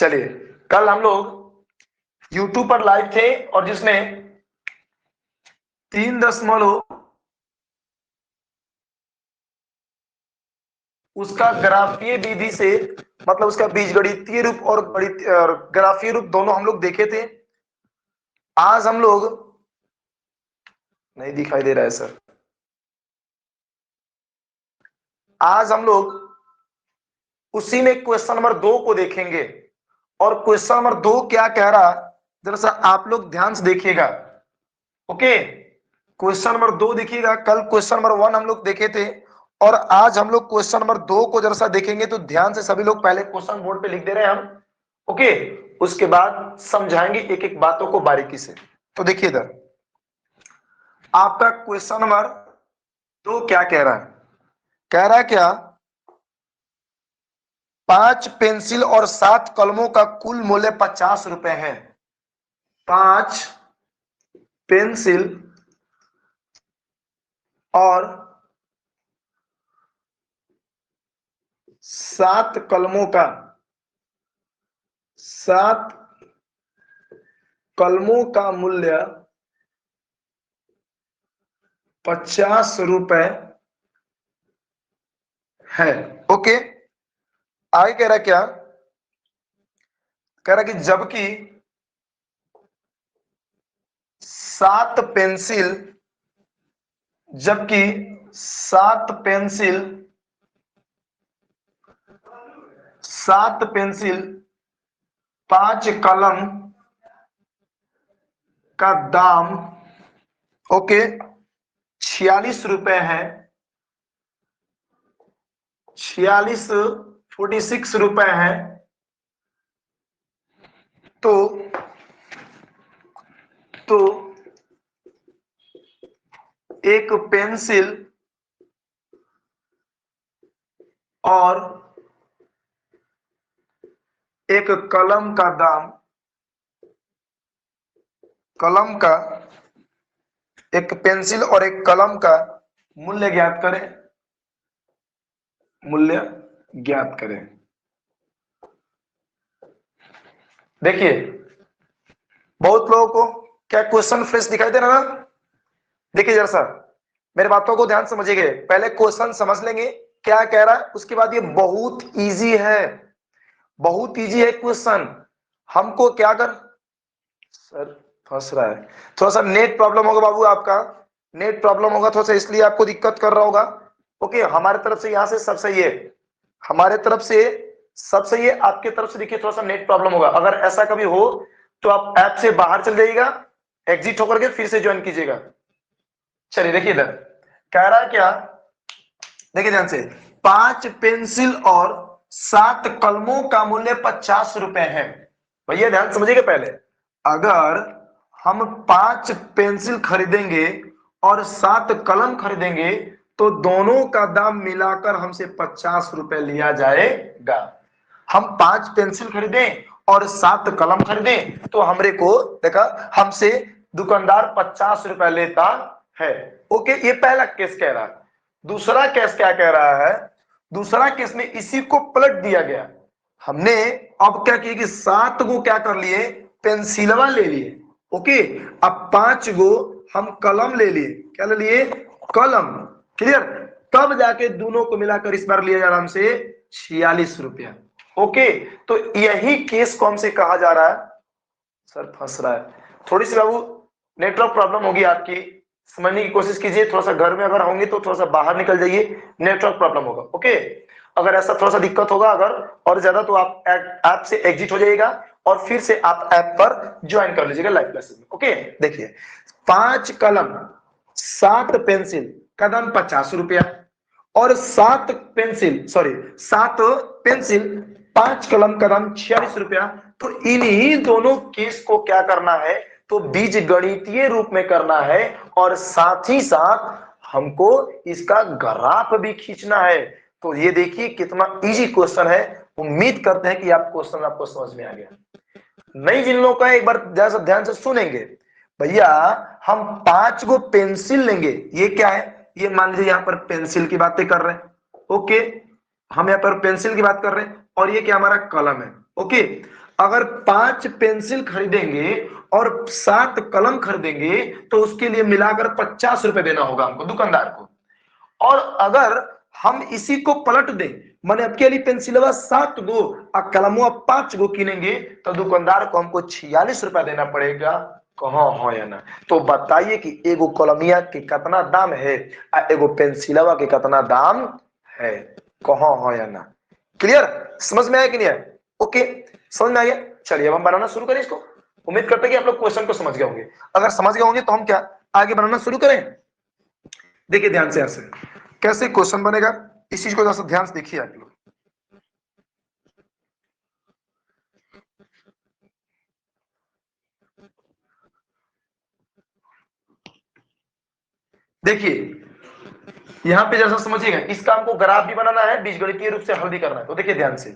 चलिए, कल हम लोग YouTube पर लाइव थे और जिसमें 3 उसका ग्राफीय विधि से मतलब उसका बीजगणितीय रूप और ग्राफीय रूप दोनों हम लोग देखे थे। आज हम लोग नहीं दिखाई दे रहा है सर। आज हम लोग उसी में क्वेश्चन नंबर 2 को देखेंगे और क्वेश्चन नंबर 2 क्या कह रहा जरा सा आप लोग ध्यान से देखिएगा। ओके, क्वेश्चन नंबर 2 देखिएगा। कल क्वेश्चन नंबर 1 हम लोग देखे थे और आज हम लोग क्वेश्चन नंबर 2 को जरा सा देखेंगे। तो ध्यान से सभी लोग पहले क्वेश्चन बोर्ड पे लिख दे रहे हैं हम। ओके, उसके बाद समझाएंगे एक एक बातों को बारीकी से। तो देखिए इधर आपका क्वेश्चन नंबर 2 क्या कह रहा है। कह रहा है क्या, 5 पेंसिल और 7 कलमों का कुल मूल्य 50 रुपए है। 5 पेंसिल और 7 कलमों का 7 कलमों का मूल्य 50 रुपए है। ओके, आगे कह रहा क्या, कह रहा कि जबकि 7 पेंसिल 5 कलम का दाम ओके 46 रुपए है। 46 रुपए है। तो एक पेंसिल और एक कलम का दाम, कलम का एक पेंसिल और एक कलम का मूल्य ज्ञात करें। मूल्य ज्ञात करें। देखिए बहुत लोगों को क्या क्वेश्चन फ्रेश दिखाई दे रहा ना। देखिए जरा सा मेरे बातों को ध्यान समझिएगा। पहले क्वेश्चन समझ लेंगे क्या कह रहा है, उसके बाद ये बहुत इजी है, बहुत इजी है क्वेश्चन। हमको क्या कर सर फंस रहा है, थोड़ा सा नेट प्रॉब्लम होगा बाबू, आपका नेट प्रॉब्लम होगा थोड़ा सा, इसलिए आपको दिक्कत कर रहा होगा। ओके, हमारे तरफ से यहां से सब सही है, हमारे तरफ से सब सही है। आपके तरफ से देखिए थोड़ा सा नेट प्रॉब्लम होगा। अगर ऐसा कभी हो तो आप ऐप से बाहर चल जाइएगा, एग्जिट होकर के फिर से ज्वाइन कीजिएगा। चलिए देखिए इधर कह रहा है क्या, देखिए ध्यान से, 5 पेंसिल और 7 कलमों का मूल्य 50 रुपए है। भैया ध्यान समझिएगा पहले, अगर हम 5 पेंसिल खरीदेंगे और 7 कलम खरीदेंगे तो दोनों का दाम मिलाकर हमसे 50 रुपए लिया जाएगा। हम 5 पेंसिल खरीदें और 7 कलम खरीदें तो हमरे को देखा हमसे दुकानदार 50 रुपए लेता है। ओके, ये पहला केस कह रहा है। दूसरा केस क्या कह रहा है, दूसरा केस में इसी को पलट दिया गया। हमने अब क्या किया कि 7 को क्या कर लिए, पेंसिलवा ले लिए। ओके, अब 5 गो हम कलम ले लिए। क्या ले लिए, कलम। क्लियर, तब जाके दोनों को मिलाकर इस बार लिया जा रहा हमसे 46 रुपया। ओके, तो यही केस कौन से कहा जा रहा है। सर फंस रहा है, थोड़ी सी बाबू नेटवर्क प्रॉब्लम होगी आपकी, समझने की कोशिश कीजिए। थोड़ा सा घर में अगर होंगे तो थोड़ा सा बाहर निकल जाइए, नेटवर्क प्रॉब्लम होगा। ओके, अगर ऐसा थोड़ा सा दिक्कत होगा अगर और ज्यादा तो आप ऐप से एग्जिट हो जाइएगा और फिर से आप ऐप पर ज्वाइन कर लीजिएगा लाइव क्लासेस में। ओके, देखिए 5 कलम 7 पेंसिल का दाम 50 रुपया और 7 पेंसिल 5 कलम का दाम 46 रुपया। तो इन्हीं दोनों केस को क्या करना है, तो बीज गणितीय रूप में करना है और साथ ही साथ हमको इसका ग्राफ भी खींचना है। तो ये देखिए कितना इजी क्वेश्चन है। उम्मीद करते हैं कि आप क्वेश्चन आपको समझ में आ गया। नहीं, जिन लोगों का एक बार ध्यान से सुनेंगे, भैया हम 5 गो पेंसिल लेंगे। ये क्या है, ये मान लीजिए यहाँ पर पेंसिल की बातें कर रहे हैं। ओके, हम यहाँ पर पेंसिल की बात कर रहे हैं और ये क्या हमारा कलम है। ओके, अगर 5 पेंसिल खरीदेंगे और 7 कलम खरीदेंगे तो उसके लिए मिलाकर 50 रुपए देना होगा हमको दुकानदार को। और अगर हम इसी को पलट दें, मैंने आपके लिए पेंसिलवा 7 गो और कलमुआ 5 गो किनेंगे तो दुकानदार को हमको 46 रुपया देना पड़ेगा। कहाँ हो या ना? तो बताइए कि एगो कलमिया के कितना दाम है और एगो पेंसिलवा के कितना दाम है? कहाँ हो या ना? क्लियर? समझ में आया कि नहीं आया? ओके, समझ में आ गया। चलिए अब हम बनाना शुरू करें इसको। उम्मीद करते हैं कि आप लोग क्वेश्चन को समझ गए होंगे। अगर समझ गए होंगे तो हम क्या आगे बनाना शुरू करें? देखिए ध्यान से, ऐसे कैसे क्वेश्चन बनेगा इस चीज को ध्यान से देखिए आप लोग। देखिए यहां पे जैसा समझिएगा, इसका हमको ग्राफ भी बनाना है, बीजगणितीय रूप से हल भी करना है। तो देखिए ध्यान से,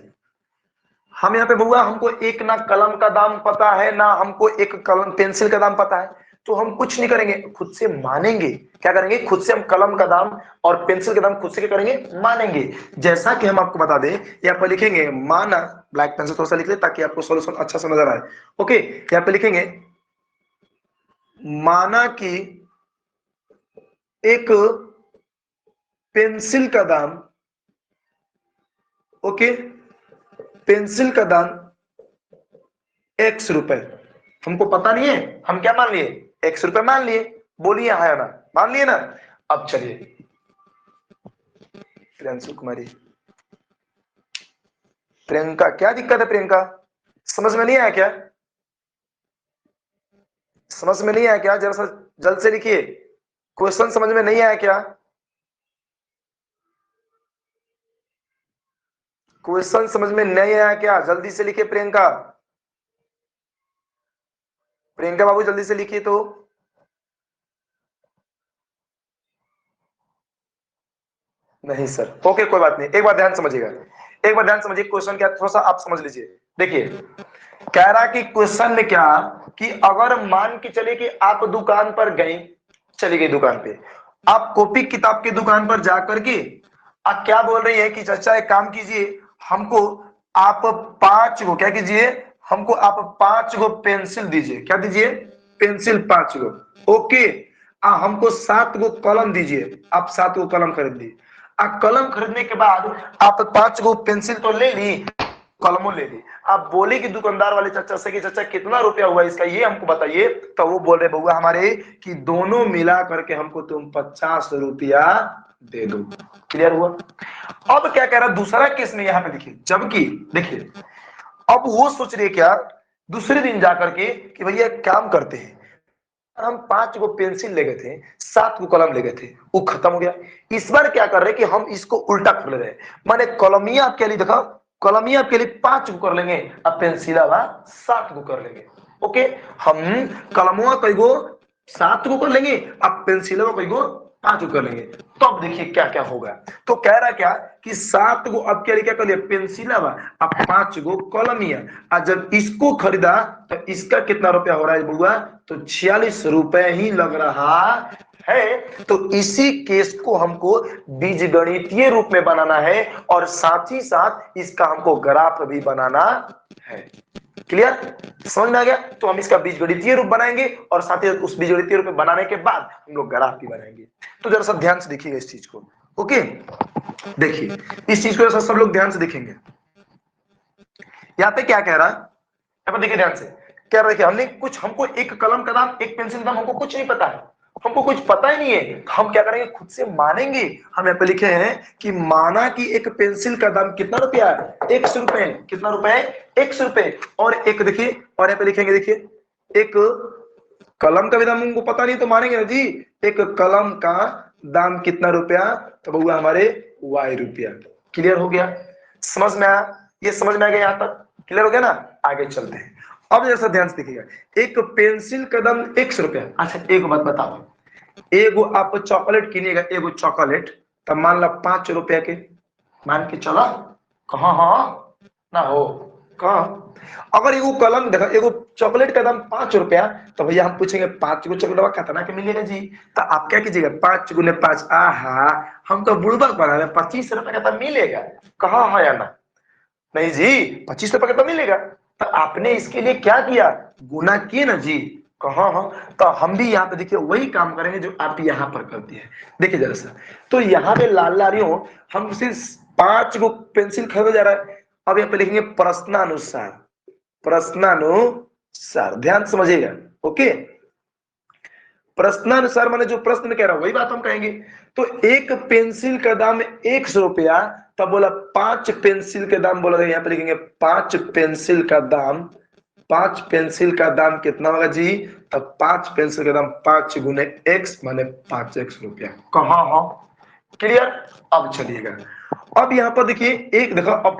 हम यहाँ पे बउआ हमको एक ना कलम का दाम पता है ना हमको एक कलम पेंसिल का दाम पता है, तो हम कुछ नहीं करेंगे, खुद से मानेंगे। क्या करेंगे? खुद से हम कलम का दाम और पेंसिल का दाम खुद से क्या करेंगे? मानेंगे। जैसा कि हम आपको बता दें, यहाँ पर लिखेंगे माना, ब्लैक पेन से थोड़ा सा लिख ले ताकि आपको सॉल्यूशन अच्छा से नजर आए। ओके, यहाँ पे लिखेंगे माना कि एक पेंसिल का दाम, ओके, पेंसिल का दाम x रुपए। हमको पता नहीं है, हम क्या मान लिए? x रुपए मान लिए। बोलिए हाँ या ना? मान लिए ना? अब चलिए प्रियंशु कुमारी, प्रियंका, क्या दिक्कत है प्रियंका? समझ में नहीं आया क्या? समझ में नहीं आया क्या? जरा सा जल्द से लिखिए। क्वेश्चन समझ में नहीं आया क्या? क्वेश्चन समझ में नहीं आया क्या? जल्दी से लिखिए प्रियंका। प्रियंका बाबू जल्दी से लिखिए तो। नहीं सर, ओके कोई बात नहीं। एक बार ध्यान समझिएगा, एक बार ध्यान समझिए क्वेश्चन क्या, थोड़ा सा आप समझ लीजिए। देखिए कह रहा कि क्वेश्चन में क्या कि अगर मान के चले कि आप दुकान पर गए, चली गई दुकान पे, आप कॉपी किताब की दुकान पर जाकर के आप क्या बोल रही है कि चाचा एक काम कीजिए, हमको आप 5 गो क्या कीजिए, हमको आप 5 गो पेंसिल दीजिए। क्या दीजिए? पेंसिल 5 गो। ओके, हमको 7 गो कलम दीजिए। आप 7 गो कलम खरीद ली। कलम खरीदने के बाद आप 5 गो पेंसिल तो ले ली, कलमों ले ली। आप बोले कि दुकानदार वाले चाचा से कि चाचा कितना रुपया हुआ इसका, ये हमको बताइए। तो वो बोल रहे बउआ हमारे कि दोनों मिला करके हमको तुम 50 रुपया दे दो। क्लियर हुआ? अब क्या कह रहा दूसरा केस में, यहां पे देखिए, जबकि देखिए अब वो सोच रहे क्या दूसरे दिन जाकर के कि भैया काम करते हैं, हम 5 गो पेंसिल ले गए थे, 7 गो कलम ले गए थे, वो खत्म हो गया। इस बार क्या कर रहे कि हम इसको उल्टा कर ले रहे हैं, माने कलमिया आपके लिए देखो, कलमिया आपके लिए 5 गो कर लेंगे, अब पेंसिला 7 गो कर लेंगे। ओके, हम कलमुआ कई गो 7 गो कर लेंगे, अब पेंसिलवा कई गो 5 गो कर लेंगे। तो अब देखिए क्या क्या होगा। तो कह रहा क्या कि 7 गो अब क्या क्या कर लिया पेंसिलवा, अब 5 गो कलमिया। और जब इसको खरीदा तो इसका कितना रुपया हो रहा है बुआ? तो 46 रुपए ही लग रहा है। तो इसी केस को हमको बीजगणितीय रूप में बनाना है और साथ ही साथ इसका हमको ग्राफ भी बनाना है। क्लियर? समझ में आ गया? तो हम इसका बीजगणितीय रूप बनाएंगे और साथ ही उस बीजगणितीय रूप में बनाने के बाद हम लोग ग्राफ भी बनाएंगे। तो जरा सा ध्यान से देखिएगा इस चीज को। ओके, देखिए इस चीज को जरा सब लोग ध्यान से देखेंगे। यहाँ पे क्या कह रहा है, देखिए ध्यान से कह रहा है कि हमने कुछ, हमको एक कलम का दाम एक पेंसिल दाम हमको कुछ नहीं पता है, हमको कुछ पता ही नहीं है। हम क्या करेंगे? खुद से मानेंगे। हम यहाँ पे लिखे हैं कि माना कि एक पेंसिल का दाम कितना रुपया है? 100 रुपए। कितना रुपए है? 100 रुपए। और एक देखिए, और यहाँ पे लिखेंगे, देखिए एक कलम का भी दाम हमको पता नहीं तो मानेंगे ना जी, एक कलम का दाम कितना रुपया? तो बउआ हमारे y रुपया। क्लियर हो गया? समझ में आया? ये समझ में आ गया? यहाँ तक क्लियर हो गया ना? आगे चलते हैं। अब जैसा ध्यान से देखिएगा, एक पेंसिल का दाम 100 रुपया। अच्छा एक बात बताओ, एगो आप चॉकलेट किनिएगा, एगो चॉकलेट, तब मान ला 5 रुपया के, मान के चला कहा हाँ ना हो कहा। अगर एगो कलम देखा, एगो चॉकलेट का दाम 5 रुपया, तो भैया हम पूछेंगे 5 गो चॉकलेट कितना के मिलेगा जी? तो आप क्या कीजिएगा? 5 गुने 5, आहा हम तो बुड़बक बना रहे, 25 रुपए का तो मिलेगा। कहा हाँ या ना? नहीं जी, 25 रुपए का तो मिलेगा। तो आपने इसके लिए क्या किया, गुना किए ना जी। कहा हाँ, तो हम भी यहाँ पे देखिए वही काम करेंगे जो आप यहाँ पर करते हैं। देखिए जरा सा, तो यहाँ पे लाल लालियों हम सिर्फ 5 गो पेंसिल खरीदा जा रहा है। अब यहाँ पे लिखेंगे प्रश्नानुसार, प्रश्नानुसार, ध्यान समझिएगा। ओके, प्रश्नानुसार माने जो प्रश्न में कह रहा हूं वही बात हम कहेंगे। तो एक पेंसिल का दाम 100 रुपया, तब बोला 5 पेंसिल के दाम, बोला यहाँ पे लिखेंगे 5 पेंसिल का दाम, 5 पेंसिल का दाम कितना होगा जी, तब 5 पेंसिल का दाम 5 गुने x माने 5x रुपया। कहा हाँ, क्लियर। अब चलिएगा, अब यहाँ पर देखिए एक देखो, अब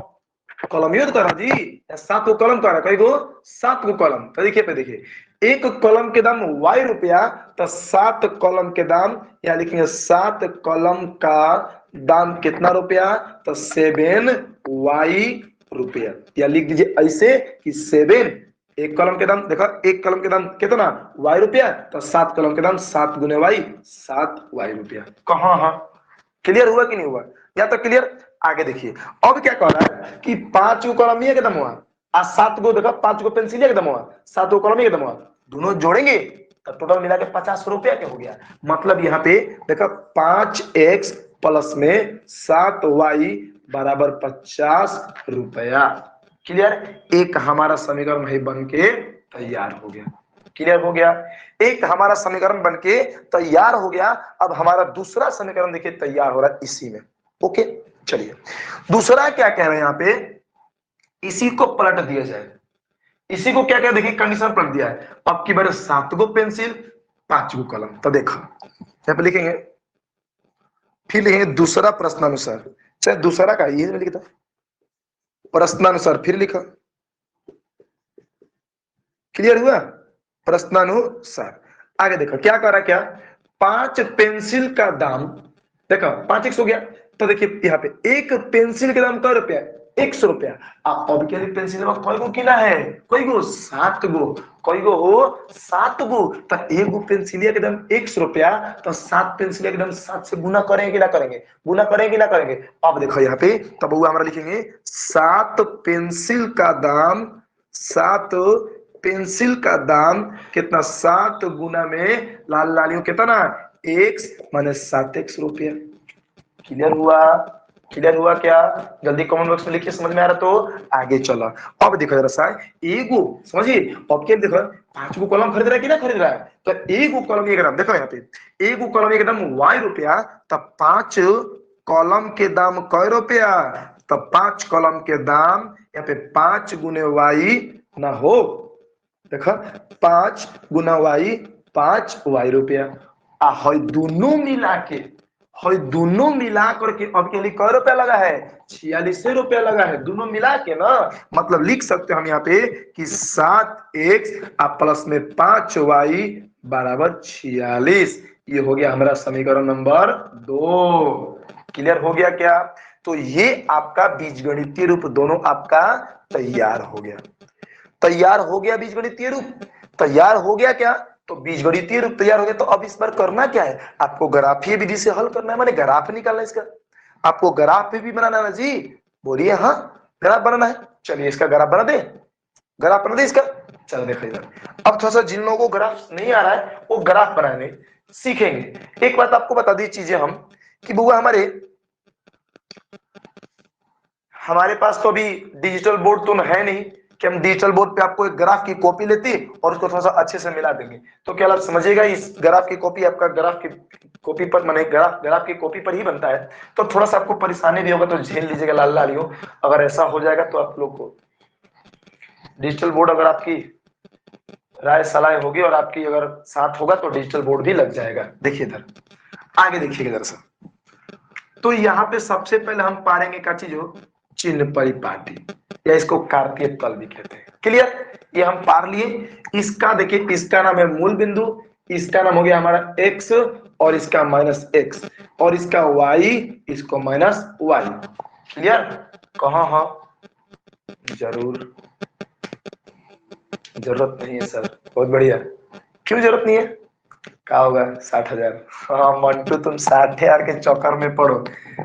कलम यूज करा जी, 7 गो कलम करा, कई गो 7 गो कलम। तो देखिए पे देखिए, एक कलम के दाम y रुपया, तो 7 कलम के दाम, यहाँ लिखेंगे 7 कलम का दाम कितना रुपया, तो 7y रुपया। या लिख दीजिए ऐसे कि 7, एक कलम के दाम देखो, एक कलम के दाम कितना y रुपया, तो 7 कलम के दाम 7 गुने y, 7y रुपया। कहा हाँ, क्लियर हुआ कि नहीं हुआ, या तो क्लियर। आगे देखिए, अब क्या कह रहा है कि 5 गो कलम ये एकदम हुआ, और 7 गो देखो, 5 गो पेंसिल एकदम हुआ, 7 गो कलम एकदम हुआ, दोनों जोड़ेंगे तो टोटल मिला के 50 रुपया के हो गया। मतलब यहाँ पे देखो 5x प्लस में 7y बराबर 50 रुपया। क्लियर, एक हमारा समीकरण भाई बन के तैयार हो गया। क्लियर हो गया, एक हमारा समीकरण बनके तैयार हो गया। अब हमारा दूसरा समीकरण देखिए तैयार हो रहा है इसी में। ओके, चलिए दूसरा क्या कह रहे हैं यहाँ पे, इसी को पलट दिया जाए, इसी को क्या कह, देखिए कंडीशन पलट दिया है। अब की बार 7 गो पेंसिल 5 गो कलम, तो देखो यहाँ पे लिखेंगे, फिर लिखेंगे दूसरा प्रश्नानुसार, चाहे दूसरा का ये लिखता प्रश्नानुसार, फिर लिखा, क्लियर हुआ, प्रश्नानुसार। आगे देखो क्या कर रहा, क्या 5 पेंसिल का दाम, देखो 5x हो गया, तो देखिए यहाँ पे एक पेंसिल के दाम कै रुपया, 100 रुपया। अब के लिए पेंसिल में कई गो किला है, कई गो 7 गो, कई गो हो 7 गो, तो एक गो पेंसिलिया के दाम 100 रुपया, तो 7 पेंसिलिया के दाम 7 से गुना करेंगे कि ना करेंगे, गुना करेंगे कि ना करेंगे। अब देखो यहाँ पे, तब वो हमारा लिखेंगे 7 पेंसिल का दाम, 7 पेंसिल का दाम कितना, 7 गुना में लाल लालियों कितना, x माने 7x रुपया। क्लियर हुआ, क्लियर हुआ क्या, जल्दी कमेंट बॉक्स में लिखिए, समझ में आ रहा तो आगे चलो। अब देखो जरा सा, एगो समझिए, अब क्या देखो 5 गो कलम खरीद रहा है कि ना खरीद रहा है, तो एगो कलम एक दाम, देखो यहाँ पे एगो कलम एक दाम y रुपया, तब 5 कलम के दाम कै रुपया, तब 5 कलम के दाम यहाँ पे 5 गुने y ना हो, देखो 5 गुना y 5y रुपया। आ हई दोनों मिला के, हई दोनों मिला करके अब के लिए कै रुपया लगा है, 46 रुपया लगा है, दोनों मिला के ना। मतलब लिख सकते हैं हम यहाँ पे कि 7x प्लस में 5y बराबर 46। ये हो गया हमारा समीकरण नंबर 2। क्लियर हो गया क्या, तो ये आपका बीजगणितीय रूप दोनों आपका तैयार हो गया, तैयार हो गया बीजगणितीय रूप, तैयार हो गया क्या, तो बीजगणितीय रूप तैयार हो गया। तो अब इस बार करना क्या है, आपको ग्राफीय विधि से हल करना है, माने ग्राफ निकालना है इसका, आपको ग्राफ भी बनाना है जी, बोलिए हाँ ग्राफ बनाना है। चलिए इसका ग्राफ बना दे, ग्राफ बना दे इसका। चल देखो इधर, अब थोड़ा सा जिन लोगों को ग्राफ नहीं आ रहा है वो ग्राफ बनाने सीखेंगे। एक बात आपको बता दी चीजें हम, कि बुआ हमारे पास तो अभी डिजिटल बोर्ड तो है नहीं कि हम डिजिटल बोर्ड पे आपको एक ग्राफ की कॉपी लेती और उसको थोड़ा सा अच्छे से मिला देंगे। तो क्या आप समझिएगा, इस ग्राफ की कॉपी आपका ग्राफ की कॉपी पर, माने ग्राफ की कॉपी पर ही बनता है, तो थोड़ा सा आपको परेशानी भी होगा, तो झेल लीजिएगा लाल लालियों। अगर ऐसा हो जाएगा तो आप लोग को डिजिटल बोर्ड, अगर आपकी राय सलाह होगी और आपकी अगर साथ होगा तो डिजिटल बोर्ड भी लग जाएगा। देखिए इधर आगे देखिएगा इधर से, तो यहाँ पे सबसे पहले हम पारेंगे क्या चीज हो, चिन्ह परिपाटी, या इसको कार्तीय तल भी कहते हैं। क्लियर, ये हम पार लिए। इसका देखिए, इसका नाम है मूल बिंदु, इसका नाम हो गया हमारा x और इसका माइनस x, और इसका y, इसको माइनस y। क्लियर, कहा हाँ, जरूर, जरूरत नहीं है सर, बहुत बढ़िया, क्यों जरूरत नहीं है, क्या होगा 60,000। हाँ मंटू, तुम 60,000 के चक्कर में पड़ो,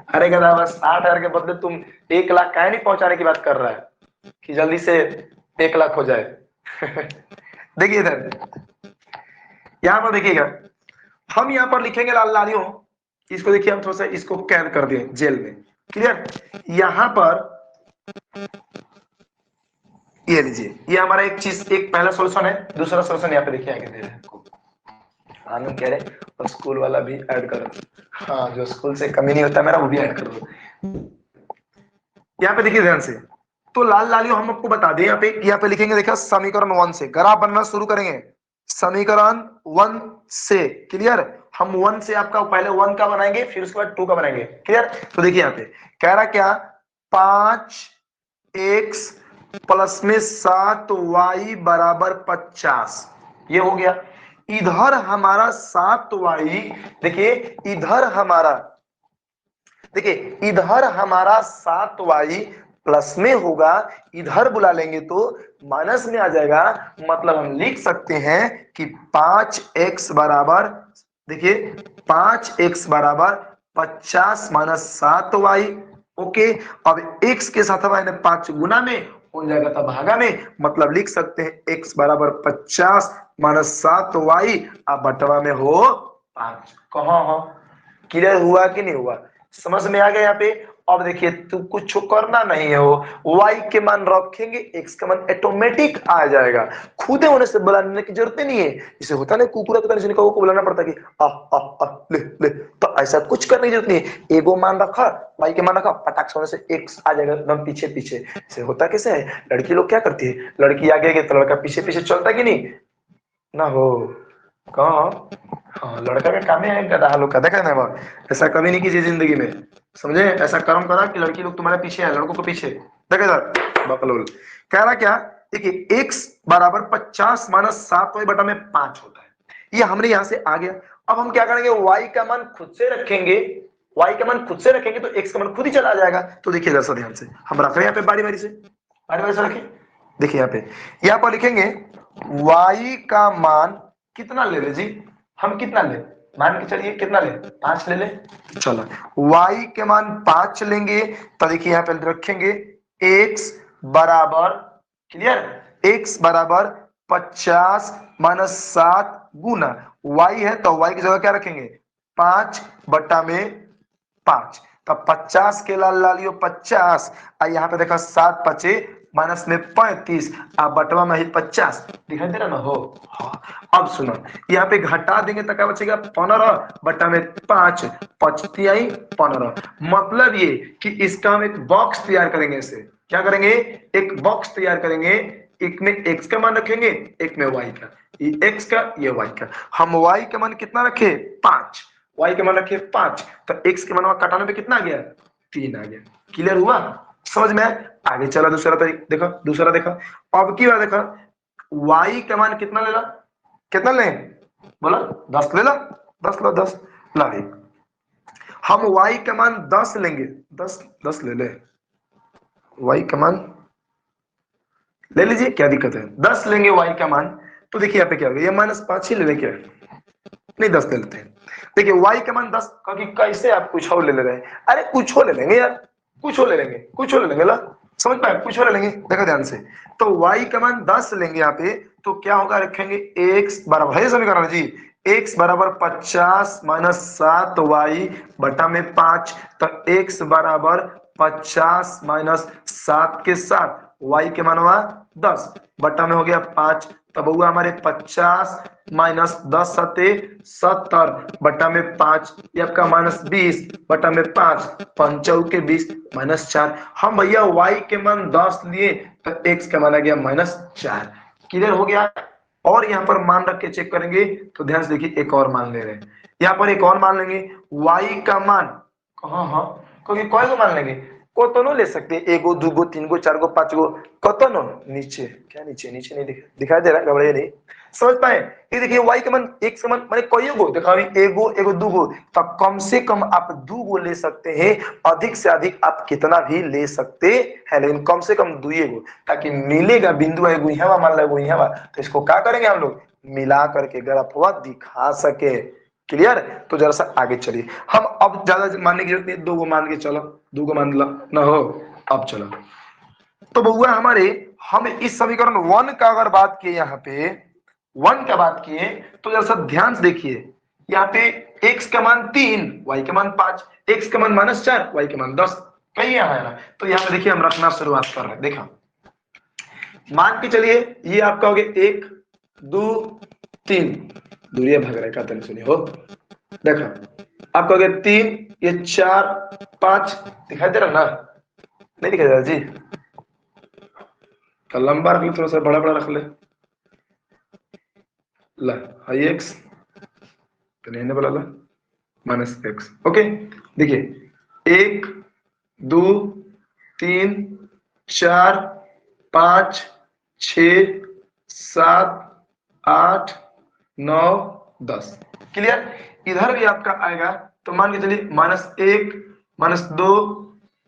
अरे गधा, 60,000 के बदले तुम 1 लाख काहे नहीं पहुंचाने की बात कर रहा है, कि जल्दी से 1 लाख हो जाए। देखिए इधर, यहां पर देखिएगा, हम यहां पर लिखेंगे लाल लालियों, इसको देखिए हम थोड़ा सा इसको कैद कर दें जेल में। क्लियर? यहां पर ये लीजिए, ये हमारा एक चीज, एक पहला सॉल्यूशन है। दूसरा सॉल्यूशन यहाँ पे देखिए आगे दे रहे हैं आपको। आनंद कह रहे और स्कूल वाला भी ऐड करो। हाँ, जो स्कूल से कमी नहीं होता मेरा वो भी ऐड कर दो। यहाँ पे देखिए ध्यान से, तो लाल लालियों हम आपको बता दें, यहाँ पे लिखेंगे, देखा समीकरण 1 से ग्राफ बनना शुरू करेंगे। समीकरण 1 से, क्लियर? हम 1 से आपका पहले 1 का बनाएंगे, फिर उसके बाद 2 का बनाएंगे। क्लियर? तो देखिए यहाँ पे कह रहा क्या, 5x प्लस में 7y बराबर 50, ये हो गया। इधर हमारा 7y, देखिए इधर हमारा, देखिए इधर हमारा 7y प्लस में होगा, इधर बुला लेंगे तो माइनस में आ जाएगा। मतलब हम लिख सकते हैं कि 5x बराबर, देखिए 5x बराबर 50 माइनस 7y। ओके, अब x के साथ मैंने 5 गुना में हो जाएगा तब भागा में, मतलब लिख सकते हैं x बराबर 50 माइनस 7y, अब बटवा में हो 5। कहाँ हो? क्लियर हुआ कि नहीं हुआ? समझ में आ गया यहाँ पे? अब देखिए, तू कुछ करना नहीं है, वो y के मान रखेंगे, x का मान ऑटोमेटिक आ जाएगा, खुदे होने से बुलाने की जरूरत नहीं है। इसे होता नहीं कुकुरा के तरह को बुलाना पड़ता कि आ आ आ ले ले, तो ऐसा कुछ करने की जरूरत नहीं है। एगो मान रखा, y के मान रखा, पटाख से होने से x आ जाएगा एकदम पीछे पीछे। इसे होता कैसे है, लड़की लोग क्या करती है, लड़की आगे गई तो लड़का पीछे पीछे चलता कि नहीं ना हो? कहाँ? हाँ, लड़का का काम है गधा लोग का, देखा ना वो, ऐसा कभी नहीं कीजिए जिंदगी में, समझे? ऐसा कर्म करा कि लड़की लोग तुम्हारे पीछे है, लड़कों के पीछे। देखा सर बकलोल कह रहा क्या, देखिए x बराबर 50 माइनस 7y बटा में 5 होता है, ये हमने यहां से आ गया। अब हम क्या करेंगे, y का मान खुद से रखेंगे, y का मान खुद से रखेंगे तो x का मान खुद ही चला जाएगा। तो देखिए जरा ध्यान से हम रख रहे हैं यहाँ पे, बारी बारी से, बारी बारी से रखिए। देखिए यहाँ पर लिखेंगे y का मान कितना ले ले जी, हम कितना ले, मान के चलिए कितना ले, 5 ले ले। चलो y के मान 5 लेंगे, तो देखिए यहाँ पे रखेंगे x बराबर, क्लियर, x बराबर 50 माइनस 7 गुना y है, तो y की जगह क्या रखेंगे, 5 बटा में 5, तब 50 के लाल लालियो 50, यहाँ पे देखा 7 पचे माइनस में 35, अब बटवा में ही 50 दिखाई दे रहा ना हो। हाँ, अब सुनो, यहाँ पे घटा देंगे तो क्या बचेगा, 15 बटा में 5, 5 15। मतलब ये कि इसका हम एक बॉक्स तैयार करेंगे, इसे क्या करेंगे, एक बॉक्स तैयार करेंगे, एक में x का मान रखेंगे, एक में y का, ये x का ये y का। हम y का मान कितना रखे, 5, y के मान रखे 5, तो x के मान कटाने पे कितना आ गया, 3 आ गया। क्लियर हुआ? समझ में? आगे चला दूसरा तरीका, देखो दूसरा देखो, अब की बात देखो, y का मान कितना ले ला, कितना ले, बोला 10 ले ला, 10 ला, 10 ला भाई। हम y का मान 10 लेंगे, 10 ले ले, y का मान ले लीजिए, क्या दिक्कत है, 10 लेंगे y का मान। तो देखिए यहाँ पे क्या होगा, ये -5 ही ले लें क्या, नहीं 10 ले लेते हैं। देखिए y का मान 10, क्योंकि कैसे आप कुछ और ले रहे हैं, अरे कुछ और ले लेंगे यार, कुछ और ले लेंगे, कुछ और ले लेंगे ला, समझ पाए, कुछ और ले लेंगे। देखो ध्यान से, तो y का मान 10 लेंगे यहाँ पे, तो क्या होगा, रखेंगे x बराबर, है समीकरण जी, x बराबर 50 माइनस 7y बटा में 5, तो x बराबर 50 माइनस 7 के साथ y के मान हुआ 10 बटा में हो गया 5, तब हुआ हमारे 50 माइनस 10 सते 70 बटा में 5, ये आपका -20 बटा में 5, 5 के 20 -4। हम भैया y के मान 10 लिए तो x का मान आ गया -4। क्लियर हो गया? और यहाँ पर मान रख के चेक करेंगे, तो ध्यान से देखिए, एक और मान ले रहे हैं, यहाँ पर एक और मान लेंगे, y का मान कहाँ, हाँ क्योंकि कोई को मान लेंगे, कोतनो ले सकते हैं, एगो दूगो तीनगो चारगो पांचगो, कोतनो नीचे, क्या नीचे, नीचे नहीं दिखाई दे रहा है, घबराइए नहीं, समझ पाए? ये देखिए y का मान एक समान माने कोई गो, देखा एगो एगो दूगो, तो कम से कम आप दूगो ले सकते हैं, अधिक से अधिक आप कितना भी ले सकते हैं, लेकिन कम से कम दुए गो, ताकि मिलेगा बिंदु एगो यहाँ मान लो यहाँ, तो इसको क्या करेंगे हम लोग, मिला करके ग्राफवा दिखा सके। क्लियर? तो जरा सा आगे चलिए, हम अब ज्यादा मानने की जरूरत नहीं, 2 गो मान के चलो, 2 गो मान लो ना हो। अब चलो तो बउआ हमारे हम इस समीकरण 1 का अगर बात किए, यहाँ पे 1 का बात किए, तो जरा सा ध्यान से देखिए, यहाँ पे x का मान 3, y का मान 5, x का मान -4, y का मान 10, कहीं यहाँ है ना। तो यहाँ पे देखिए हम रखना शुरुआत कर रहे हैं। देखा, मान के चलिए ये आपका हो गया 1 2 3, दूरिया भाग रहा है का, सुनिए हो, देखा आपका हो गया 3, ये 4 5, दिखाई दे रहा ना, नहीं दिखाई दे रहा जी, तो लंबा रख ले, थोड़ा सा बड़ा बड़ा रख ले, ला हाई एक्स तो नहीं बोला ला -x, ओके। देखिए 1 2 3 4 5 6 7 8 9 10, क्लियर। इधर भी आपका आएगा, तो मान के चलिए -1 -2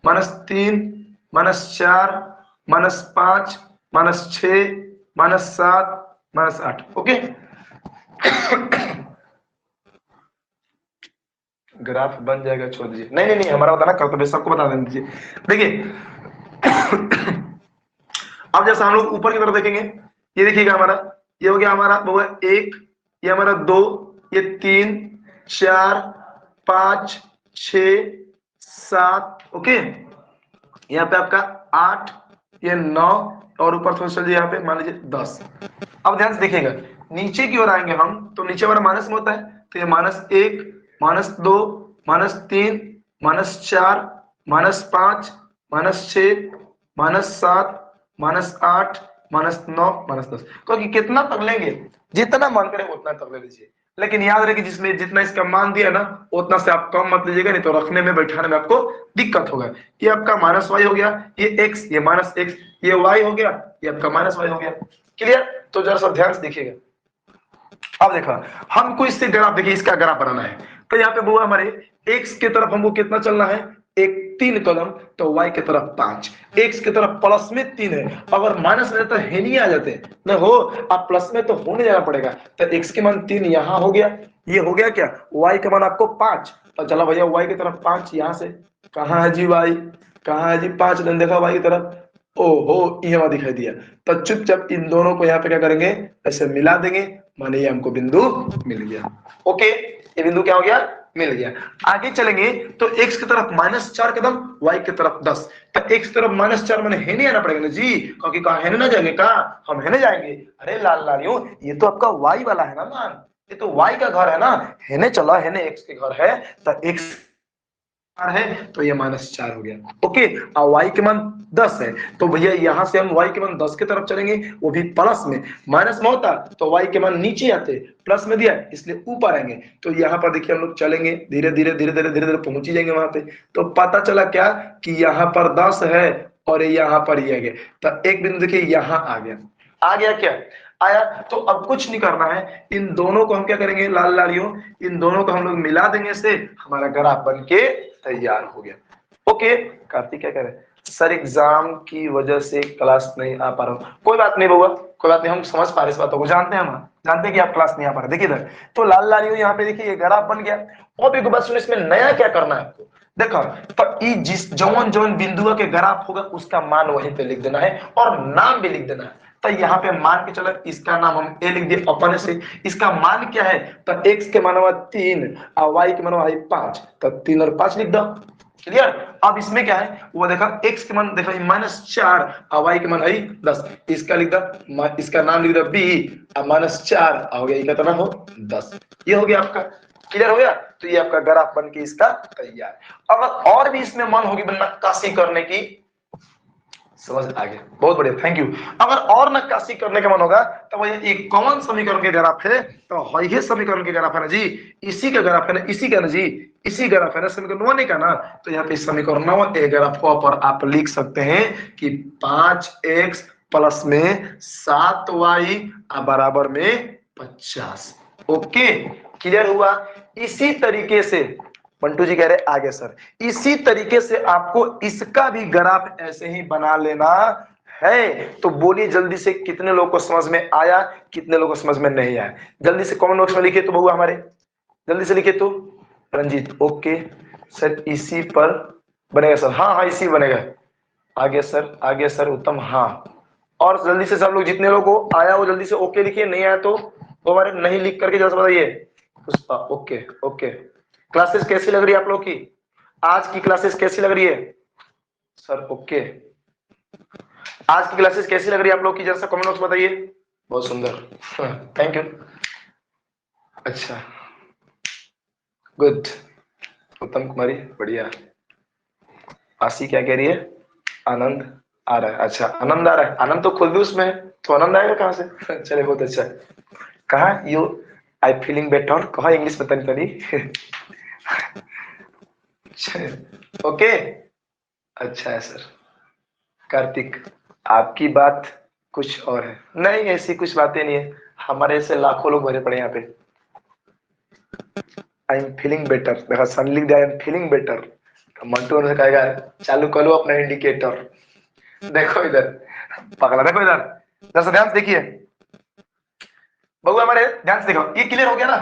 -3 -4 -5 -6 -7 -8, ओके। ग्राफ बन जाएगा, छोड़ दीजिए, नहीं नहीं नहीं, हमारा बताना कर्तव्य, सबको बता देना दीजिए। देखिए अब जैसा हम लोग ऊपर की तरफ देखेंगे, ये देखिएगा हमारा, ये हो गया हमारा वो 1, ये हमारा 2, ये 3 4 5 6 7, ओके। यहाँ पे आपका 8, ये 9, और ऊपर थोड़ा चलिए यहाँ पे मान लीजिए 10। अब ध्यान से देखिएगा, नीचे की ओर आएंगे हम, तो नीचे हमारा माइनस में होता है, तो ये -1 -2 -3 -4 -5 -6 -7 -8 -9 -10, क्योंकि कितना तक लेंगे, जितना मन करे उतना तक ले लीजिए, लेकिन याद रहे कि जिसमें जितना इसका मान दिया ना उतना से आप कम मत लीजिएगा, नहीं तो रखने में बैठाने में आपको दिक्कत होगा। ये आपका -y हो गया, ये x, ये -x, ये y हो गया, ये आपका -y हो गया, क्लियर। तो जरा सा ध्यान से देखिएगा। अब देखा हमको इससे ग्राफ, देखिए इसका ग्राफ बनाना है, तो यहाँ पे वो हमारे x के तरफ हमको कितना चलना है, एक 3 कदम, तो y के तरफ 5, x के तरफ प्लस में 3 है, अगर माइनस में तो है नहीं आ जाते न हो, अब प्लस में तो होने जाना पड़ेगा, तो x के मान 3 यहाँ हो गया, ये हो गया क्या, y का मान आपको 5, तो चलो भैया y की तरफ 5, यहाँ से कहाँ है जी y, कहाँ है जी 5, देखा y की तरफ, ओहो यहाँ दिखाई दिया, तो चुपचाप इन दोनों को यहाँ पे क्या करेंगे, ऐसे मिला देंगे, माने ये हमको बिंदु मिल गया, ओके। ये बिंदु क्या हो गया, मिल गया। आगे चलेंगे तो x की तरफ -4 कदम, y की तरफ 10, तो x की तरफ -4 मैंने हेने आना पड़ेगा ना जी, क्योंकि कहा हेने ना जाएंगे, कहा हम हेने जाएंगे, अरे लाल लालियों ये तो आपका y वाला है ना मान, ये तो y का घर है ना, हेने चला, हेने x के घर है, तो x है, तो ये -4 हो गया, ओके। और y के मान 10 है, तो भैया यहां से हम y के मान 10 की तरफ चलेंगे, वो भी प्लस में, माइनस में होता तो y के मान नीचे आते, प्लस में दिया इसलिए ऊपर आएंगे, तो यहाँ पर देखिए हम लोग चलेंगे धीरे धीरे धीरे धीरे धीरे धीरे पहुंच ही जाएंगे वहां पे, तो पता चला क्या कि यहाँ पर 10 है और यहाँ पर ये आ गया, तो एक बिंदु देखिए यहाँ आ गया, आ गया क्या आया। तो अब कुछ नहीं करना है, इन दोनों को हम क्या करेंगे लाल लालियों, इन दोनों को हम लोग मिला देंगे से, हमारा ग्राफ बन के तैयार हो गया, ओके। कार्तिक क्या कह रहे हैं, सर एग्जाम की वजह से क्लास नहीं आ पा रहा हूँ, कोई बात नहीं बउआ, कोई बात नहीं, हम समझ पा रहे इस बातों को, जानते हैं, हम जानते हैं कि आप क्लास नहीं आ पा रहे। देखिए इधर तो लाल लालियों यहाँ पे देखिए ये ग्राफ बन गया। अब एक बात सुनो, इसमें नया क्या करना है आपको, देखो तो जिस जौन जौन बिंदु के ग्राफ होगा उसका मान वहीं पे लिख देना है और नाम भी लिख देना है। तो यहाँ पे मान के चलो इसका नाम हम ए लिख दिए अपने से, इसका मान क्या है, तो x के मान 3 और y के मान 5, तो 3 और 5 लिख दो, क्लियर। अब इसमें क्या है वो देखा, x के मान देखा -4 और y के मान 10, इसका लिख दो, इसका नाम लिख दो b और -4 हो गया, कितना हो 10, ये हो गया आपका, क्लियर हो गया। तो ये आपका ग्राफ बन के इसका तैयार। अगर और भी इसमें मन होगी नक्काशी करने की, समझ आ गया, बहुत बढ़िया, थैंक यू। अगर और नक्काशी करने का मन होगा तो वह एक कौन समीकरण के ग्राफ है, तो यही समीकरण के ग्राफ है ना जी, इसी का ग्राफ है ना, इसी का ना जी, इसी ग्राफ है ना, समीकरण 1 का ना। तो यहाँ पे समीकरण 1 ए ग्राफ पर आप लिख सकते हैं कि 5x प्लस में 7y बराबर में 50, ओके, क्लियर हुआ। इसी तरीके से मंटू जी कह रहे आगे सर, इसी तरीके से आपको इसका भी ग्राफ ऐसे ही बना लेना है। तो बोलिए जल्दी से कितने लोगों को समझ में आया, कितने लोगों को समझ में नहीं आया, जल्दी से कमेंट बॉक्स में लिखिए तो बउआ हमारे, जल्दी से लिखिए तो। रंजीत ओके सर, इसी पर बनेगा सर, हाँ हाँ इसी बनेगा, आ गया सर उत्तम, हाँ। और जल्दी से सब लोग, जितने लोगों को आया वो जल्दी से ओके लिखिए, नहीं आया तो वो हमारे नहीं लिख करके जल्द से बताइए। Pushpa okay okay. क्लासेस कैसी लग रही है आप लोग की? आज की क्लासेस कैसी लग रही है सर? ओके, आज की क्लासेस कैसी लग रही है आप लोग की? जरा सा कमेंट बॉक्स बताइए। बहुत सुंदर, थैंक यू। अच्छा, गुड। उत्तम कुमारी बढ़िया। आशी क्या कह रही है? आनंद आ रहा है, अच्छा आनंद आ रहा है, आनंद तो खुद भी उसमें है, तो आनंद आएगा कहाँ से? चले बहुत अच्छा। कहा यू आई फीलिंग बेटर, कहा इंग्लिश पता नहीं पड़ी। ओके, अच्छा है सर। कार्तिक, आपकी बात कुछ और है। नहीं ऐसी कुछ बातें नहीं है, हमारे ऐसे लाखों लोग भरे पड़े यहाँ पे। आई एम फीलिंग बेटर, देखा सन लिख दिया, I am feeling better. Mantu ने कहेगा चालू कर लो अपना इंडिकेटर। देखो इधर पगला, देखो इधर जरा सा ध्यान से देखिए। बबू हमारे ध्यान से देखो, ये क्लियर हो गया ना?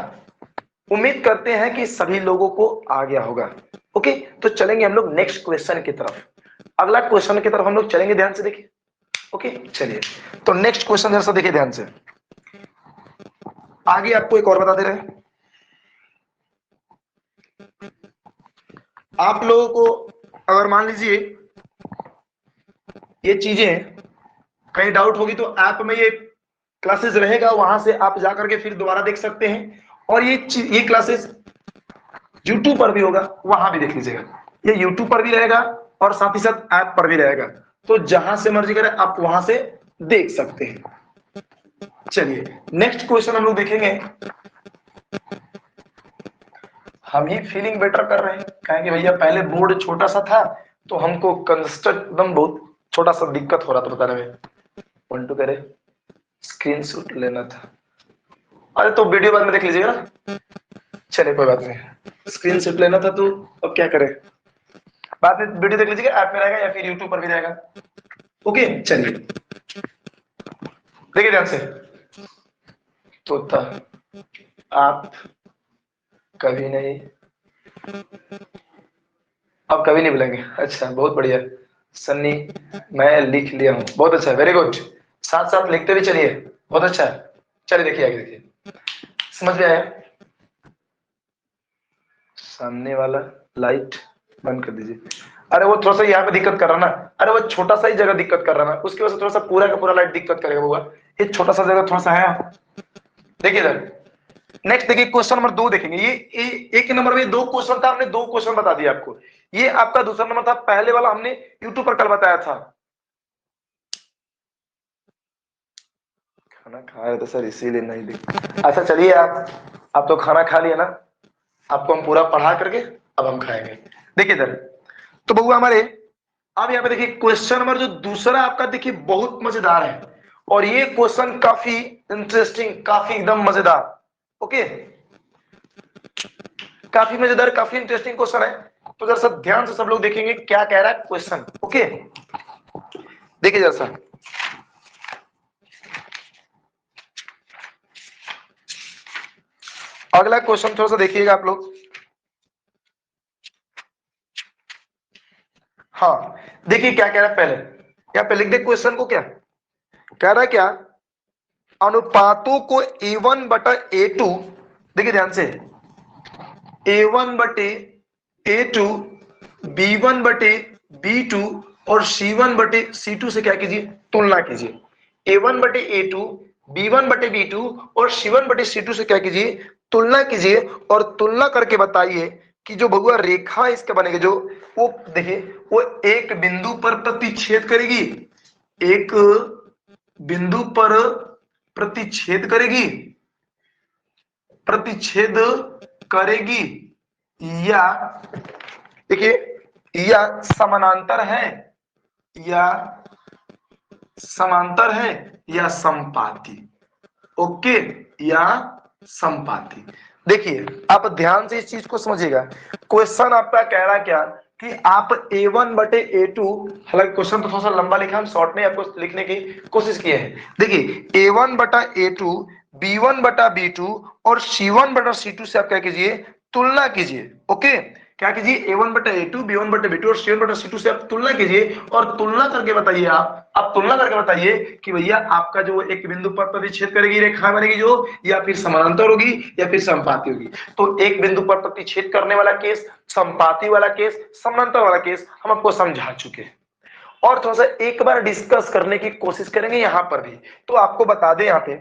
उम्मीद करते हैं कि सभी लोगों को आ गया होगा। ओके, तो चलेंगे हम लोग नेक्स्ट क्वेश्चन की तरफ। अगला क्वेश्चन की तरफ हम लोग चलेंगे, ध्यान से देखिए। ओके चलिए, तो नेक्स्ट क्वेश्चन जरा सा देखिए ध्यान से। आगे आपको एक और बता दे रहे हैं, आप लोगों को अगर मान लीजिए ये चीजें कहीं डाउट होगी तो ऐप में ये क्लासेस रहेगा, वहां से आप जाकर के फिर दोबारा देख सकते हैं। और ये क्लासेस यूट्यूब पर भी होगा, वहां भी देख लीजिएगा। ये यूट्यूब पर भी रहेगा और साथ ही साथ ऐप पर भी रहेगा, तो जहां से मर्जी करें आप वहां से देख सकते हैं। चलिए नेक्स्ट क्वेश्चन हम लोग देखेंगे। हम ही फीलिंग बेटर कर रहे हैं, कहेंगे भैया पहले बोर्ड छोटा सा था तो हमको कंस्ट्रक्ट एकदम बहुत छोटा सा दिक्कत हो रहा था बताने में। पॉइंट करे स्क्रीनशॉट लेना था, अरे तो वीडियो बाद में देख लीजिएगा ना, चलिए कोई बात नहीं। स्क्रीनशॉट लेना था तो अब क्या करें, बाद में वीडियो देख लीजिएगा, ऐप में रहेगा या फिर यूट्यूब पर भी रहेगा। ओके चलिए देखिए ध्यान से। तोता आप कभी नहीं, अब कभी नहीं बोलेंगे, अच्छा बहुत बढ़िया। सन्नी मैं लिख लिया हूं, बहुत अच्छा, वेरी गुड। साथ साथ लिखते भी चलिए, बहुत अच्छा। चलिए देखिए आगे देखिए, समझ में आया? सामने वाला लाइट बंद कर दीजिए। अरे वो थोड़ा सा यहाँ पे दिक्कत कर रहा ना, अरे वो छोटा सा ही जगह दिक्कत कर रहा ना, उसकी वजह से थोड़ा सा पूरा का पूरा लाइट दिक्कत करेगा बुआ। ये छोटा सा जगह थोड़ा सा है। देखिए इधर नेक्स्ट देखिए, क्वेश्चन नंबर 2 देखेंगे। ये एक नंबर में 2 क्वेश्चन था, हमने 2 क्वेश्चन बता दिया आपको। ये आपका दूसरा नंबर था, पहले वाला हमने यूट्यूब पर कल बताया था। खाना खा रहे थे सर इसीलिए नहीं दिख। अच्छा चलिए, आप तो खाना खा लिया ना, आपको हम पूरा पढ़ा करके अब हम खाएंगे। देखिए इधर तो बउआ हमारे, अब यहाँ पे देखिए क्वेश्चन नंबर जो दूसरा आपका देखिए बहुत मजेदार है, और ये क्वेश्चन काफी इंटरेस्टिंग, काफी एकदम मजेदार। ओके, काफी मजेदार, काफी इंटरेस्टिंग क्वेश्चन है। तो जरा सा ध्यान से सब लोग देखेंगे क्या कह रहा है क्वेश्चन। ओके देखिए जरा सा, अगला क्वेश्चन थोड़ा सा देखिएगा आप लोग। हाँ देखिए क्या कह रहा है, पहले यहाँ पे लिख दे क्वेश्चन को। क्या कह रहा है, क्या अनुपातों को A1 बटा A2, देखिए ध्यान से, A1 बटे A2, B1 बटे B2 और C1 बटे C2 से क्या कीजिए, तुलना कीजिए। A1 बटे A2, B1 बटे B2 और C1 बटे C2 से क्या कीजिए, तुलना कीजिए। और तुलना करके बताइए कि जो भगवा रेखा इसका बनेगी, जो वो देखिए वो एक बिंदु पर प्रतिच्छेद करेगी, एक बिंदु पर प्रतिच्छेद करेगी, प्रतिच्छेद करेगी, या देखिए या समानांतर है, या समांतर है, या समपाती। ओके, या समपाती। देखिए आप ध्यान से इस चीज को समझिएगा। क्वेश्चन आपका कह रहा है क्या कि आप A1 बटे A2, हालांकि क्वेश्चन तो थोड़ा सा लंबा लिखा, हम शॉर्ट में आपको लिखने की कोशिश किए हैं। देखिए A1 बटा A2, B1 बटा B2 और C1 बटा C2 से आप क्या कीजिए, तुलना कीजिए। ओके, क्या कीजिए, a1/a2, b1/b2 और c1/c2 से आप तुलना कीजिए और तुलना करके बताइए, आप तुलना करके बताइए कि भैया आपका जो एक बिंदु पर प्रतिच्छेद करेगी रेखा बनेगी जो, या फिर समानांतर होगी या फिर समपाती होगी। तो एक बिंदु पर प्रतिच्छेद करने वाला केस, समपाती वाला केस, समानांतर वाला केस हम आपको समझा चुके हैं और थोड़ा सा एक बार डिस्कस करने की कोशिश करेंगे यहां पर भी। तो आपको बता दें यहाँ पे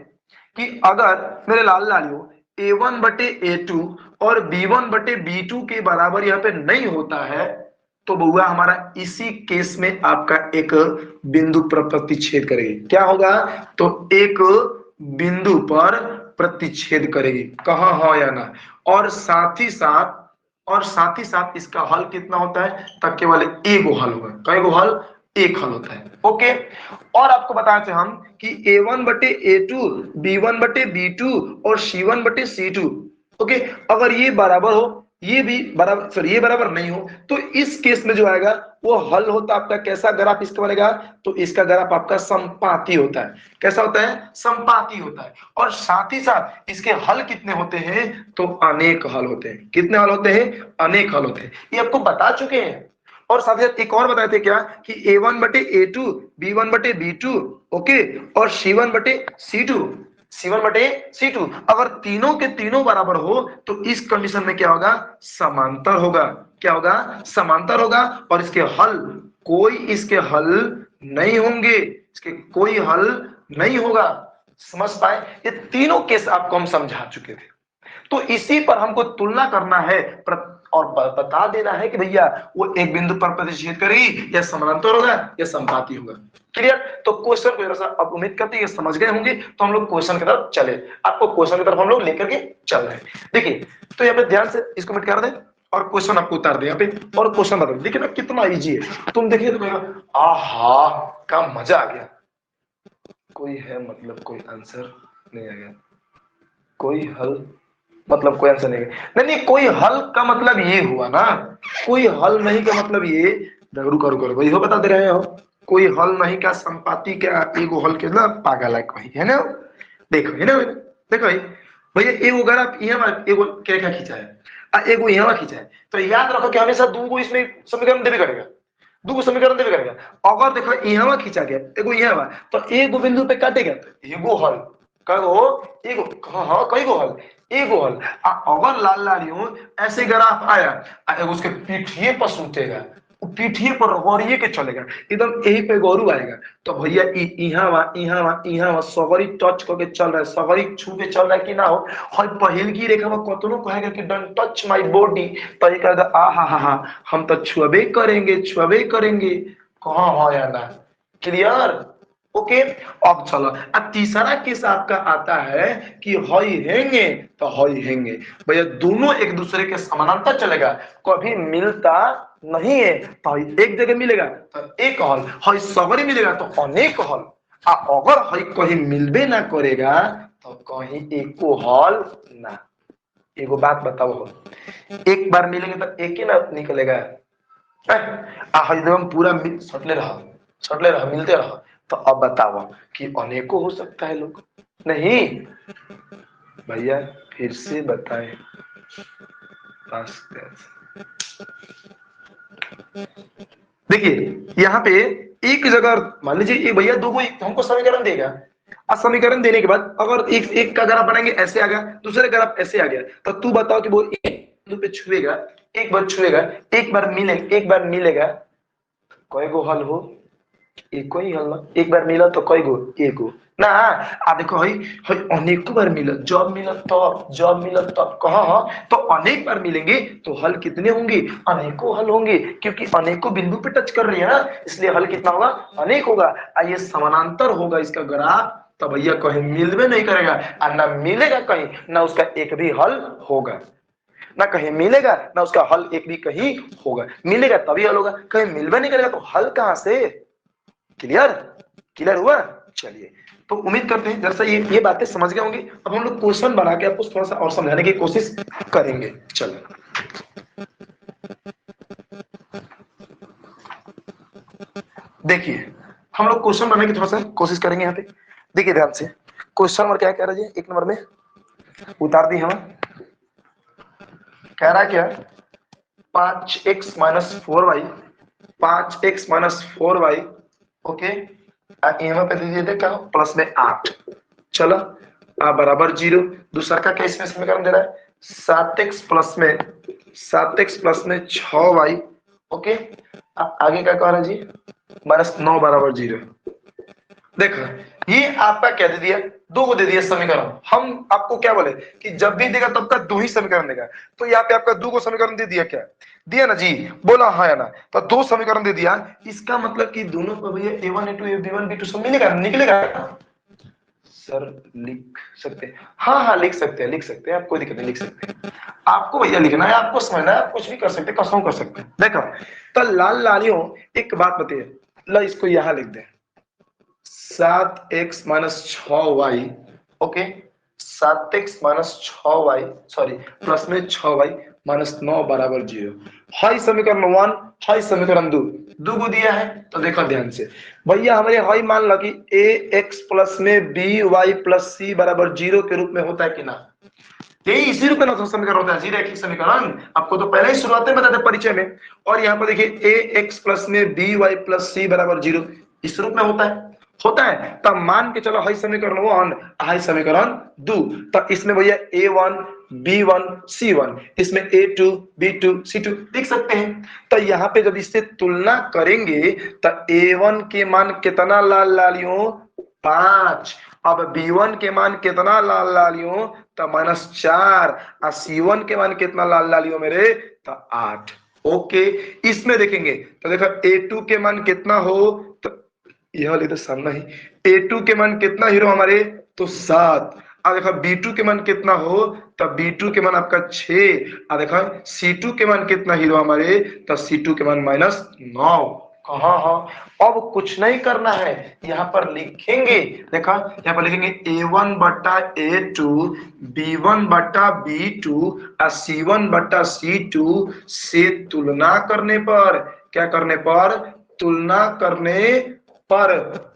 कि अगर मेरे लाल लालियों a1/a2 और b1/b2 के बराबर यहाँ पे नहीं होता है तो बउआ हमारा इसी केस में आपका एक बिंदु पर प्रतिच्छेद करेगी। क्या होगा, तो एक बिंदु पर प्रतिच्छेद करेगी, कहा हाँ या ना। और साथ ही साथ इसका हल कितना होता है, तब केवल एक हल होगा। कई गो हल, एक हल होता है। ओके, और आपको बताते हम कि a1/a2, b1/b2 और c1/c2, ओके, अगर ये बराबर हो, ये भी बराबर, सॉरी ये बराबर नहीं हो, तो इस केस में जो आएगा वो हल होता आपका कैसा ग्राफ इसका बनेगा, तो इसका ग्राफ आपका संपाती होता है। कैसा होता है, संपाती होता है। और साथ ही साथ इसके हल कितने होते हैं, तो अनेक हल होते हैं। कितने हल होते हैं, अनेक हल होते हैं, ये आपको बता चुके हैं। और साथ ही साथ एक और बताए थे क्या कि a1/a2, b1/b2, ओके, और c1/c2 अगर तीनों के तीनों बराबर हो तो इस कंडीशन में क्या होगा, समांतर होगा। क्या होगा, समांतर होगा। और इसके हल, कोई इसके हल नहीं होंगे, इसके कोई हल नहीं होगा। समझ पाए, ये तीनों केस आपको हम समझा चुके थे। तो इसी पर हमको तुलना करना है और बता देना है कि भैया वो एक बिंदु पर प्रतिच्छेद करेगी या समानांतर होगा या संपाती होगा। क्लियर। तो क्वेश्चन को जरा सा अब उम्मीद करते हैं समझ गए होंगे, तो हम लोग क्वेश्चन की तरफ चले। आपको क्वेश्चन की तरफ हम लोग लेकर के चल रहे हैं। देखिए, तो यहाँ पे ध्यान से इसको मिट कर दें और क्वेश्चन आपको उतार दे यहाँ पे और क्वेश्चन बता देखिए ना कितना इजी है। तुम देखिए तो आहा का मजा आ गया। कोई है मतलब कोई आंसर नहीं आ गया, कोई हल मतलब कोई आंसर नहीं। नहीं, कोई हल का मतलब ये हुआ ना, कोई हल नहीं का मतलब ये, रुको रुको रुको, ये बता दे रहे हो, कोई हल नहीं का संपाती क्या एगो हल के ना पागल है कोई, है ना। देखो है ना, देखो भैया एगो अगर आप यहाँ एगो रेखा खींचा है एगो यहाँ खींचा है, तो याद रखो कि हमेशा दो को इसमें समीकरण देवे करेगा, दो को समीकरण देवे करेगा। अगर देखो यहाँ खींचा गया एगो यहाँ, तो एगो बिंदु पे काटेगा तो एगो हल, कहो एगो, हाँ कई गो हल, एगो हल। अगर लाल लालियों ऐसे ग्राफ आया एगो उसके पीठिए पर सूतेगा, पीठिए पर रगड़िए के चलेगा, एकदम यही पे गौरू आएगा, तो भैया यहाँ सगरी टच करके चल रहा है, सगरी छू के चल रहा है कि ना हो। हर पहिलकी रेखा में कतनो कहेगा कि डोंट टच माय बॉडी, तो ये कहेगा हा हम तो छुबे करेंगे कहाँ हो या ना। क्लियर। ओके, अब चलो अब तीसरा केस आपका आता है कि हई हेंगे तो हई हेंगे। भैया दोनों एक दूसरे के समानांतर चलेगा, कभी मिलता नहीं है, तो एक जगह मिलेगा तो एक हल, हई सगरी मिलेगा तो अनेक हल। अगर हई कहीं मिलबे ना करेगा तो कहीं एको हल ना। एगो बात बताओ, एक बार मिलेंगे तो एक ही ना निकलेगा। एकदम पूरा सटले रहा मिलते रहा, तो अब बताओ कि अनेकों हो सकता है लोग नहीं। भैया फिर से बताएं, देखिए यहाँ पे एक जगह मान लीजिए ये भैया दो हमको समीकरण देगा, समीकरण देने के बाद अगर एक का ग्राफ बनाएंगे ऐसे आ गया, दूसरे ग्राफ ऐसे आ गया, तो तू बताओ कि वो एक पे छुएगा, एक बार छुएगा, एक बार मिलेगा, कई गो हल हो, एको ही हल ना। एक बार मिला तो कई गो, एगो ना। देखो हई हई अनेकों बार मिला, जब मिला तब कहा, तो अनेक बार मिलेंगे तो हल कितने होंगे, अनेकों हल होंगे, क्योंकि अनेकों बिंदु पे टच कर रही है ना, इसलिए हल कितना होगा, अनेक होगा। ये समानांतर होगा इसका ग्राफ, तो भैया कहीं मिलवे नहीं करेगा और ना मिलेगा कहीं, ना उसका एक भी हल होगा, ना कहीं मिलेगा ना उसका हल एक भी कहीं होगा। मिलेगा तभी हल होगा, कहीं मिलवे नहीं करेगा तो हल कहां से। क्लियर हुआ। चलिए, तो उम्मीद करते हैं जैसा ये बातें समझ गए होंगे। अब हम लोग क्वेश्चन बना के आपको थोड़ा सा और समझाने की कोशिश करेंगे। चलो देखिए, हम लोग क्वेश्चन बनाने की थोड़ा सा कोशिश करेंगे। यहाँ पे देखिए ध्यान से, क्वेश्चन नंबर क्या कह रहा है, एक नंबर में उतार दी हम, कह रहा क्या 5x minus 4y, 5x minus 4y, okay. यहाँ पे दे दिए क्या प्लस में 8, चलो बराबर 0। दूसरा का क्या इसमें समीकरण दे रहा है 7x प्लस में 6y, ओके। आगे क्या कह रहा है जी माइनस 9 बराबर 0। देखो ये आपका क्या दे दिया, दो को दे दिया समीकरण। हम आपको क्या बोले कि जब भी देगा तब का दो ही समीकरण देगा, तो यहाँ पे आपका दो को समीकरण दे दिया, क्या दिया ना जी, बोला हाँ या ना, तो दो समीकरण दे दिया। इसका मतलब कि दोनों पर भैया a1 a2 b1 b2 सब मिलेगा, निकलेगा सर। लिख सकते हैं, हाँ हाँ लिख सकते हैं, लिख सकते हैं, आप कोई दिक्कत नहीं, लिख सकते हैं। आपको भैया लिखना है, आपको समझना है, आप कुछ भी कर सकते हैं, कसम कर सकते हैं। देखो तो लाल लालियों एक बात बताइए, ला इसको यहां लिख दे 7x minus 6y, okay. 7x minus 6y, sorry plus में 6y माइनस 9 बराबर 0। हाई समीकरण 1, हाई समीकरण 2, दो को दिया है तो देखो ध्यान से भैया, हमारे हाई मान लो कि ax प्लस में by प्लस c बराबर 0 के रूप में होता है कि ना, यही इसी रूप में समीकरण होता है जी, रैखिक समीकरण। आपको तो पहले ही शुरुआत में बताते परिचय में। और यहाँ पर देखिए ax प्लस में by प्लस c बराबर 0 इस रूप में होता है। तब मान के चलो हाई समीकरण 1, हाई समीकरण 2, तो इसमें भैया a1 b1 c1, इसमें a2 b2 c2 लिख सकते हैं। तो यहाँ पे जब इससे तुलना करेंगे तो a1 के मान कितना लाल लालियों 5, अब b1 के मान कितना लाल लालियों तो माइनस 4, और c1 के मान कितना लाल लालियों मेरे तो 8, ओके। इसमें देखेंगे तो देखो a2 के मान कितना हो तो यह वाली तो सामना ही, a2 के मान कितना हीरो हमारे तो 7, अब देखो b2 के मान कितना हो तो b2 के मान आपका 6, और देखो c2 के मान कितना हीरो हमारे तो c2 के मान माइनस 9। कहा हाँ, अब कुछ नहीं करना है, यहाँ पर लिखेंगे, देखा यहाँ पर लिखेंगे a1 बटा a2 b1 बटा b2 और c1 बटा c2 से तुलना करने पर, क्या करने पर तुलना करने पर,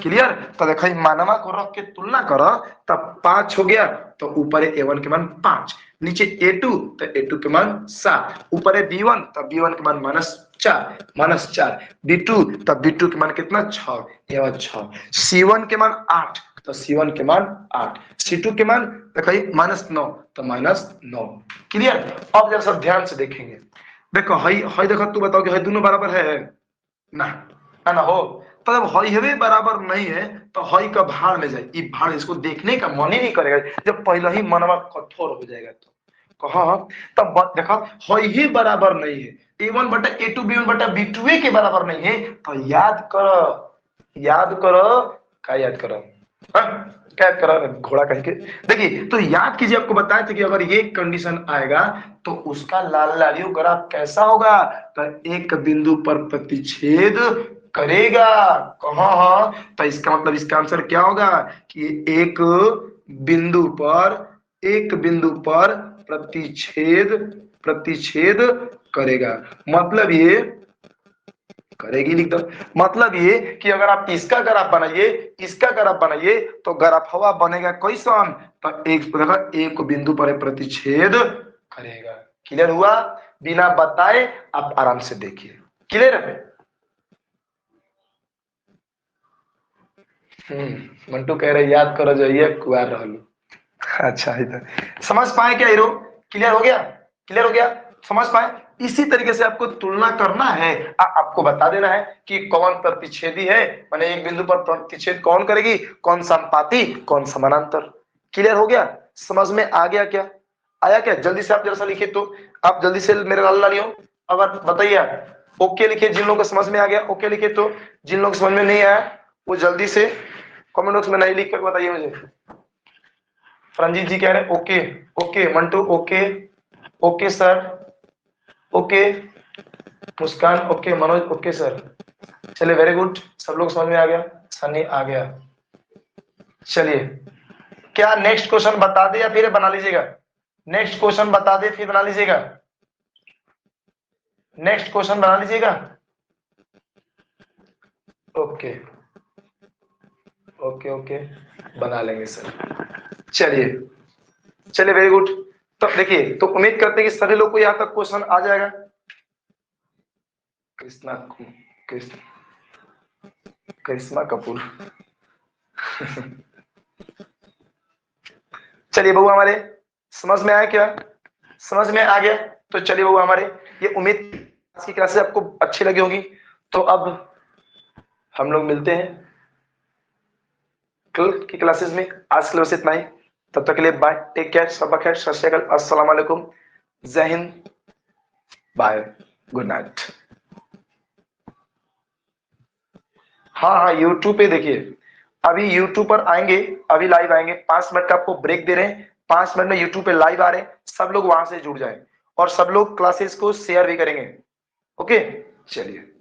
क्लियर। तो देखो मानवा को रख के तुलना करो तब 5 हो गया, तो ऊपर है a1 के मान 5, नीचे a2 तो a2 के मान 7, ऊपर है b1 तो b1 के मान -4 b2 तब b2 के मान कितना 6, ये बात 6, c1 के मान 8 तो c1 के मान 8, c2 के मान देखो -9 तो -9, क्लियर। अब जरा सब ध्यान से देखेंगे, देखो हाई हाई देखो, तू बताओ कि हाई दोनों बराबर है ना, ना हो, तो जब हई हवे बराबर नहीं है तो हई का भाड़ में जाए, ये भाड़ इसको देखने का मन ही नहीं करेगा, जब पहले ही मनवा कठोर हो जाएगा तो कहा तब देखा हई ही बराबर नहीं है, a1 बटा a2 b1 बटा b2 के बराबर नहीं है, तो याद करो, क्या याद करो, क्या याद करो घोड़ा कह के। देखिए तो याद कीजिए, आपको बताया था कि अगर ये कंडीशन आएगा तो उसका लाल लालियों ग्राफ कैसा होगा तो एक बिंदु पर प्रतिच्छेद करेगा, कहा तो इसका मतलब इसका आंसर क्या होगा कि एक बिंदु पर प्रतिच्छेद करेगा, मतलब ये करेगी, लिख दो। मतलब ये कि अगर आप इसका ग्राफ बनाइए तो ग्राफ हवा बनेगा कैसन तो एक बिंदु पर प्रतिच्छेद करेगा। क्लियर हुआ, बिना बताए आप आराम से देखिए, क्लियर है। मंटू कह रहे याद करो जाइए कुआर रहलू, अच्छा इधर समझ पाए क्या हीरो, क्लियर हो गया, समझ पाए। इसी तरीके से आपको तुलना करना है, आपको बता देना है कि कौन प्रतिच्छेदी है, माने एक बिंदु पर प्रतिच्छेद कौन करेगी, कौन समानुपाती कौन समानांतर, क्लियर हो गया, समझ में आ गया क्या, आया क्या, जल्दी से आप जरा सा लिखिए, तो आप जल्दी से मेरे लाल लालियों अब आप बताइए, ओके लिखिए जिन लोगों को समझ में आ गया, ओके लिखिए, तो जिन लोगों को समझ में नहीं आया वो जल्दी से कमेंट बॉक्स में नहीं लिख कर बताइए मुझे। रंजीत जी कह रहे okay, okay Mantu okay, okay sir okay, Muskan okay, Manoj okay sir, चलिए वेरी गुड, सब लोग समझ में आ गया, सनी आ गया। चलिए क्या नेक्स्ट क्वेश्चन बता दे या फिर बना लीजिएगा, नेक्स्ट क्वेश्चन बता दे फिर बना लीजिएगा, नेक्स्ट क्वेश्चन बना लीजिएगा, ओके ओके ओके बना लेंगे सर। चलिए वेरी गुड, तो देखिए तो उम्मीद करते हैं कि सभी लोग को यहाँ तक क्वेश्चन आ जाएगा, कृष्णा कृष्ण करिश्मा कपूर। चलिए बबू हमारे, समझ में आया क्या? समझ में आ गया? तो चलिए बबू हमारे, ये उम्मीद आज की क्लासेस आपको अच्छी लगी होगी। तो अब हम लोग मिलते हैं कल की क्लासेस में। आज के लिए बस इतना ही। तब तक के लिए बाय, टेक केयर, सब खैर, सत श्री अकाल, अस्सलाम वालेकुम, जय हिंद, बाय, गुड नाइट। हाँ हाँ, यूट्यूब पे देखिए, अभी यूट्यूब पर आएंगे, अभी लाइव आएंगे, 5 मिनट का आपको ब्रेक दे रहे हैं, 5 मिनट में यूट्यूब पे लाइव आ रहे हैं, सब लोग वहां से जुड़ जाएं और सब लोग क्लासेस को शेयर भी करेंगे। ओके, चलिए।